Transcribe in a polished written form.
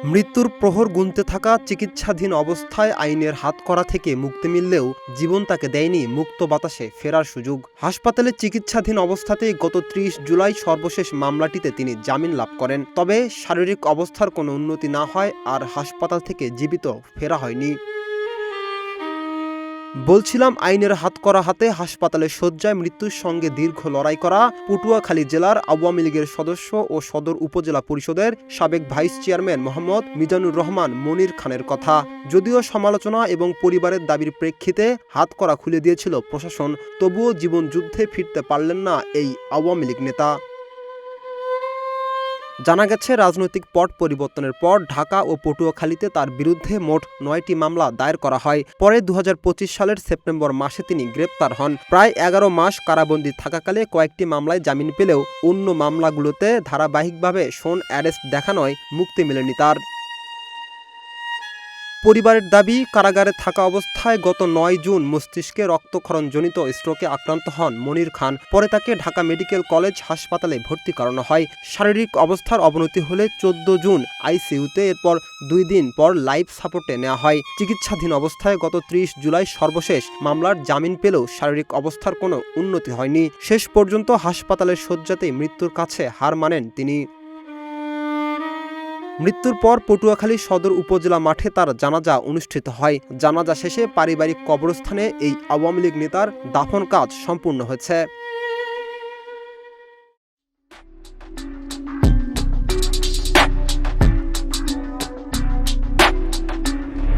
মৃত্যুর প্রহর গুনতে থাকা চিকিৎসাধীন অবস্থায় আইনের হাতকড়া থেকে মুক্তি মিললেও জীবন তাকে দেয়নি মুক্ত বাতাসে ফেরার সুযোগ। হাসপাতালে চিকিৎসাধীন অবস্থাতেই গত ৩০ জুলাই সর্বশেষ মামলাটিতে তিনি জামিন লাভ করেন। তবে শারীরিক অবস্থার কোনো উন্নতি না হয় আর হাসপাতাল থেকে জীবিত ফেরা হয়নি। বলছিলাম, আইনের হাতকড়া হাতে হাসপাতালের শয্যায় মৃত্যুর সঙ্গে দীর্ঘ লড়াই করা পটুয়াখালী জেলার আওয়ামী লীগের সদস্য ও সদর উপজেলা পরিষদের সাবেক ভাইস চেয়ারম্যান মোহাম্মদ মিজানুর রহমান মনির খানের কথা। যদিও সমালোচনা এবং পরিবারের দাবির প্রেক্ষিতে হাতকড়া খুলে দিয়েছিল প্রশাসন, তবুও জীবন যুদ্ধে ফিরতে পারলেন না এই আওয়ামী লীগ নেতা। জানা গেছে, রাজনৈতিক পট পরিবর্তনের পর ঢাকা ও পটুয়াখালীতে তার বিরুদ্ধে মোট ৯টি মামলা দায়ের করা হয়। পরে ২০২৫ সালের সেপ্টেম্বর মাসে তিনি গ্রেপ্তার হন। প্রায় ১১ মাস কারাবন্দী থাকাকালে কয়েকটি মামলায় জামিন পেলেও অন্য মামলাগুলোতে ধারাবাহিকভাবে শোন অ্যারেস্ট দেখানোয় মুক্তি মেলেনি তার। পরিবারের দাবি, কারাগারে থাকা অবস্থায় গত ৯ জুন মস্তিষ্কে রক্তক্ষরণজনিত স্ট্রোকে আক্রান্ত হন মনির খান। পরে তাকে ঢাকা মেডিকেল কলেজ হাসপাতালে ভর্তি করানো হয়। শারীরিক অবস্থার অবনতি হলে ১৪ জুন আইসিইউতে, এরপর ২ দিন পর লাইফ সাপোর্টে নেওয়া হয়। চিকিৎসাধীন অবস্থায় গত ৩০ জুলাই সর্বশেষ মামলার জামিন পেলেও শারীরিক অবস্থার কোনো উন্নতি হয়নি। শেষ পর্যন্ত হাসপাতালের শয্যাতেই মৃত্যুর কাছে হার মানেন তিনি। মৃত্যুর পর পটুয়াখালী সদর উপজেলা মাঠে তার জানাজা অনুষ্ঠিত হয়। জানাজা শেষে পারিবারিক কবরস্থানে এই আওয়ামী লীগ নেতার দাফন কাজ সম্পূর্ণ হয়েছে।